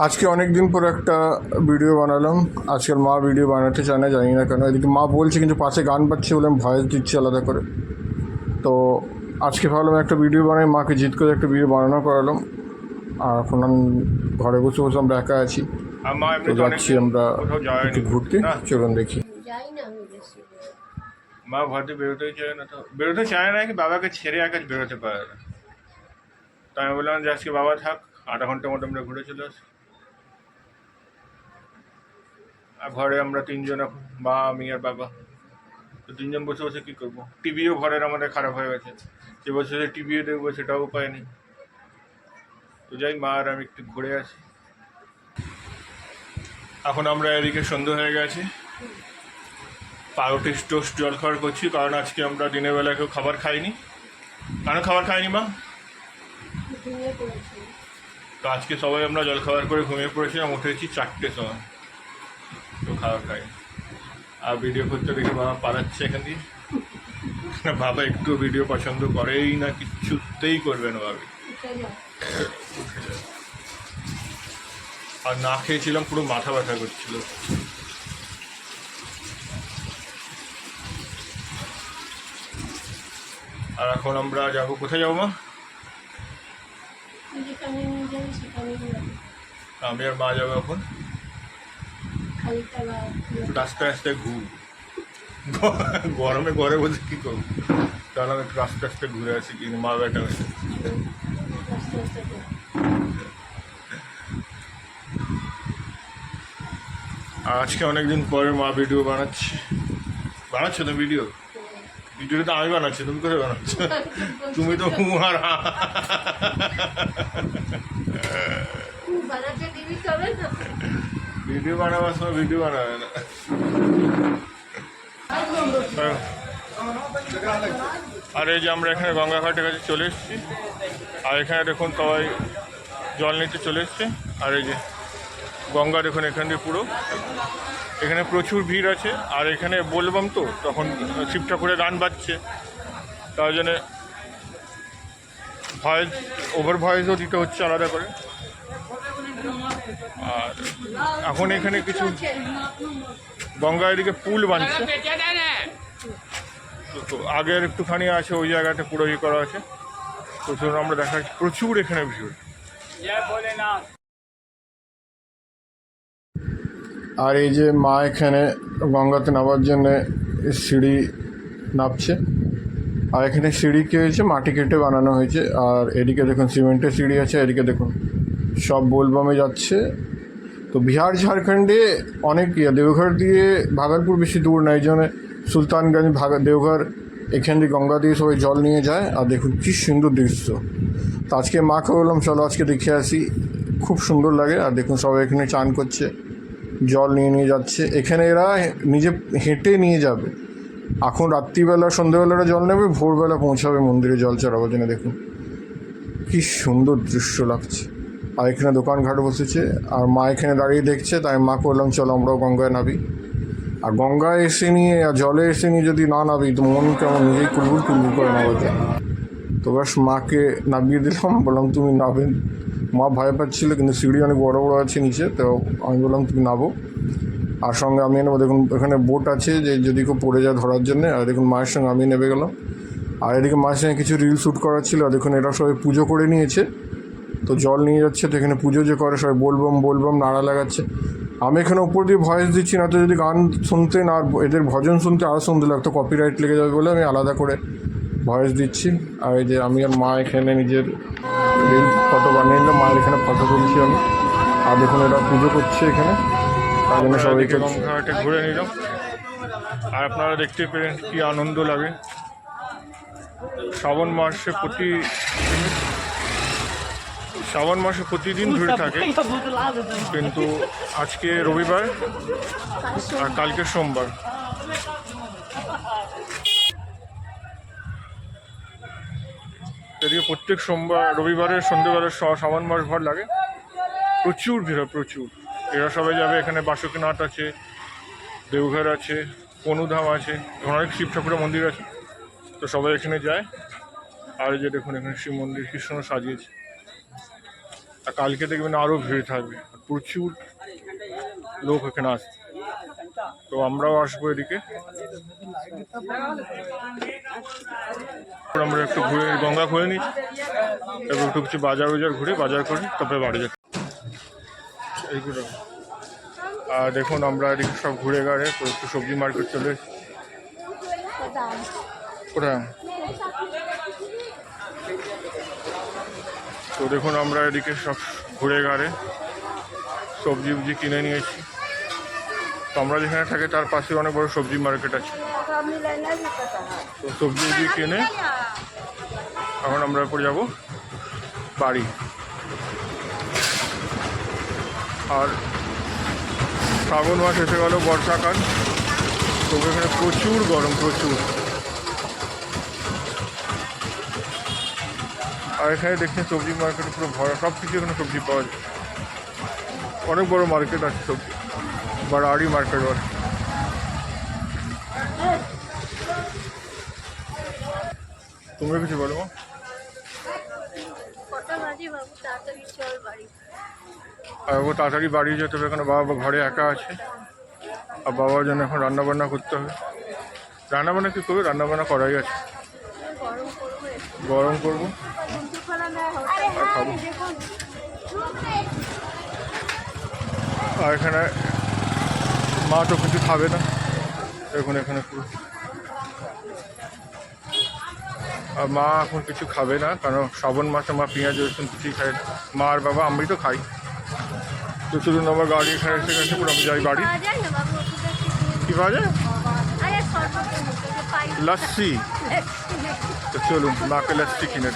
আজকে অনেক দিন পর একটা ভিডিও বানালাম। আজকাল মা ভিডিও বানাতে চায় না, জানি না কেন। এদিকে মা বলছে কিন্তু পাশে গান বাজছে বলে আমি ভয়েস দিচ্ছি আলাদা করে। তো আজকে ভাবলাম একটা ভিডিও বানাই, মাকে জিদ করে একটা ভিডিও বানানো করালাম। আর এখন আমি ঘরে বসে বসে আমরা একা আছি, আর মা তো এমনিতে যাচ্ছি অনেকদিন আমরা কোথাও একটু যায়নি ঘুরতে। না, চলুন দেখি। যাই না আমি বেশি। মা ঘরে বেরোতেই চায় না, তো বেরোতে চায় না কি বাবাকে ছেড়ে একা বেরোতে পারে না। তো আমি বললাম যে আজকে বাবা থাক, আধা ঘন্টার মতো আমরা ঘুরে চলে আসি। আর ঘরে আমরা তিনজন এখন, মা আমি আর বাবা। তো তিনজন বসে বসে কী করবো? টিভিও ঘরের আমাদের খারাপ হয়ে গেছে, যে বসে বসে টিভিও দেখবো সেটাও উপায় নেই। তো যাই, মা আর আমি একটু ঘুরে আসি। এখন আমরা এদিকে সন্ধ্যে হয়ে গেছে, পাউরুটি টোস্ট জলখাবার করছি, কারণ আজকে আমরা দিনের বেলা কেউ খাবার খাইনি। কেন খাবার খাইনি মা? ঘুমিয়ে পড়েছি। তো আজকে সবাই আমরা জলখাবার করে ঘুমিয়ে পড়েছিলাম, উঠেছি 4টের সময়, তো খাবার খাই। আর ভিডিও করতে দেখে বাবা পালাচ্ছে এখান দিয়ে। বাবা একটু ভিডিও পছন্দ করেই না, কিচ্ছুতেই করবে না ভাবি। আর না খেয়েছিলাম, পুরো মাথা ব্যথা করছিল। আর এখন আমরা যাবো, কোথায় যাবো মা? যেখানে নিয়ে যাবে সেখানে আমি আর মা যাবো এখন খালিতলা রাস্তায় রাস্তায় ঘুর। গরমে ঘরে বসে কী করবো, তাহলে আমি একটু রাস্তা রাস্তায় ঘুরে আসি, কিন্তু মা ব্যাটা হয়ে। রাস্তা রাস্তা আর আজকে অনেকদিন পরে মা ভিডিও বানাচ্ছে। বানাচ্ছো তো ভিডিও? ভিডিওটা তো আমি বানাচ্ছি, তুমি কোথায় বানাচ্ছ? তুমি তো আর বানাতে দিবি তবে না। ভিডিও বানাবার সময় ভিডিও বানাবে না। আর এই যে আমরা এখানে গঙ্গাঘাটের কাছে চলে এসেছি, আর এখানে দেখুন সবাই জল নিতে চলে এসছে। আর এই যে গঙ্গা দেখুন এখান দিয়ে পুরো, এখানে প্রচুর ভিড় আছে। আর এখানে বলবাম তো, তখন শিব ঠাকুরের গান বাজছে, তার জন্যে ভয়েস, ওভার ভয়েসও দিতে হচ্ছে আলাদা করে। আর এখন এখানে কিছু গঙ্গা এদিকে পুল বানছে, তো আগের একটুখানি আছে ওই জায়গাটা পুরো ইয়ে করা আছে। প্রচুর আমরা দেখা, প্রচুর এখানে ভিড়। আর এই যে মা এখানে গঙ্গাতে নামার জন্যে সিঁড়ি নামছে। আর এখানে সিঁড়ি কী হয়েছে, মাটি কেটে বানানো হয়েছে। আর এদিকে দেখুন সিমেন্টের সিঁড়ি আছে, এদিকে দেখুন সব বোলবামে যাচ্ছে। তো বিহার ঝাড়খণ্ডে অনেক দেওঘর দিয়ে ভাগলপুর বেশি দূর না, এই জন্য সুলতানগঞ্জ দেওঘর এখান দিয়ে গঙ্গা দিয়ে সবাই জল নিয়ে যায়। আর দেখুন কী সুন্দর দৃশ্য। তো আজকে মাকে বললাম চলো আজকে দেখে আসি, খুব সুন্দর লাগে। আর দেখুন সবাই এখানে চান করছে, জল নিয়ে নিয়ে যাচ্ছে। এখানে এরা নিজে হেঁটে নিয়ে যাবে। এখন রাত্রিবেলা সন্ধ্যেবেলাটা জল নেবে, ভোরবেলা পৌঁছাবে মন্দিরে জল চড়াবার জন্য। দেখুন কী সুন্দর দৃশ্য লাগছে। আর এখানে দোকানঘাট বসেছে, আর মা এখানে দাঁড়িয়ে দেখছে। তাই মা করলাম চলো আমরাও গঙ্গায় নাবি। আর গঙ্গায় এসে নিয়ে আর জলে এসে নিয়ে যদি না নাবি তো মন কেমন নিজেই কুলবুল কুলবুল করে নামাতে। তো বাস মাকে নামিয়ে দিলাম, বললাম তুমি নাবেন। মা ভয় পাচ্ছিলো, কিন্তু সিঁড়ি অনেক বড়ো বড়ো আছে নিচে, তো আমি বললাম তুমি নাবো। আর সঙ্গে আমি নেবো। দেখুন এখানে বোট আছে, যে যদি কেউ পড়ে যায় ধরার জন্যে। আর দেখুন মায়ের সঙ্গে আমি নেমে গেলাম। আর এদিকে মায়ের সঙ্গে কিছু রিল শ্যুট করার ছিল। দেখুন এরা সবাই পুজো করে নিয়েছে, তো জল নিয়ে যাচ্ছে। তো এখানে পুজো যে করে সবাই বলবম নাড়া লাগাচ্ছে। আমি এখানে উপর দিয়ে ভয়েস দিচ্ছি না, তো যদি গান শুনতে না, এদের ভজন শুনতে আরও সুন্দর লাগতো, কপিরাইট লেগে যাবে বলে আমি আলাদা করে ভয়েস দিচ্ছি। আর এই যে আমি আর মা এখানে নিজের রিল ফটো বানিয়ে নিলাম, মায়ের এখানে ফটো তুলছি আমি। আর দেখুন এরা পুজো করছে এখানে, তার জন্য সবাইকে গঙ্গাঘাটে ঘুরে নিলাম। আর আপনারা দেখতে পেলেন কি আনন্দ লাগে। শ্রাবণ মাসে প্রতিদিন ভিড় থাকে, কিন্তু আজকে রবিবার আর কালকে সোমবার। এদিকে প্রত্যেক রবিবারের সন্ধ্যেবেলার শ্রাবণ মাস ভর লাগে, প্রচুর ভিড় হয়, প্রচুর। এরা সবাই যাবে, এখানে বাসুকীনাথ আছে, দেওঘর আছে, কনুধাম আছে, অনেক শিব ঠাকুরের মন্দির আছে, তো সবাই এখানে যায়। আর এই যে দেখুন এখানে শিব মন্দির কৃষ্ণ সাজিয়েছে। আর কালকে দেখবেন আরও ভিড় থাকবে, প্রচুর লোক এখানে আসছে। তো আমরাও আসবো এদিকে। আমরা একটু ঘুরে গঙ্গা ঘুরে নিই, এবার একটু কিছু বাজার ঘুরে বাজার করি, তারপরে বাড়ি যাই এইগুলো। আর দেখুন আমরা এদিকে সব ঘুরে গাড়ে তো একটু সবজি মার্কেট চলে এসেছি। কোথায়? তো দেখুন আমরা এদিকে সব ঘুরে গাড়ে সবজি উবজি কিনে নিয়েছি। তো আমরা যেখানে থাকি তার পাশে অনেক বড় সবজি মার্কেট আছে। তো সবজি উবজি কিনে এখন আমরা এরপর যাবো বাড়ি। আর শ্রাবণ মাস এসে গেল, বর্ষাকাল, তো এখানে প্রচুর গরম, প্রচুর। আর এখানে দেখছেন সবজি মার্কেট পুরো ভরা, সব কিছু এখানে সবজি পাওয়া যায়। অনেক বড় মার্কেট আছে সবজি, বাড়াড়ি মার্কেট বলে। তোমরা কিছু বলো? আর ও তাড়াতাড়ি বাড়ি যেতে হবে, এখানে বাবা ঘরে একা আছে, আর বাবার জন্য এখন রান্নাবান্না করতে হবে। রান্নাবান্না কী করবে? রান্নাবান্না করাই আছে, গরম করবো আর খাবো। আর এখানে মা তো কিছু খাবে না, দেখুন এখানে পুরো। আর মা এখন কিছু খাবে না, কারণ শ্রাবণ মাসে মা পেঁয়াজ রসুন কিছুই খায় না। মা আর বাবা, আমি তো খাই। তো চলুন আমার গাড়ি এখানে এসে গেছে, পুরো আমি যাই বাড়ি। কি পাওয়া যায়? লস্যি। তো চলুন মাকে লস্যি কিনে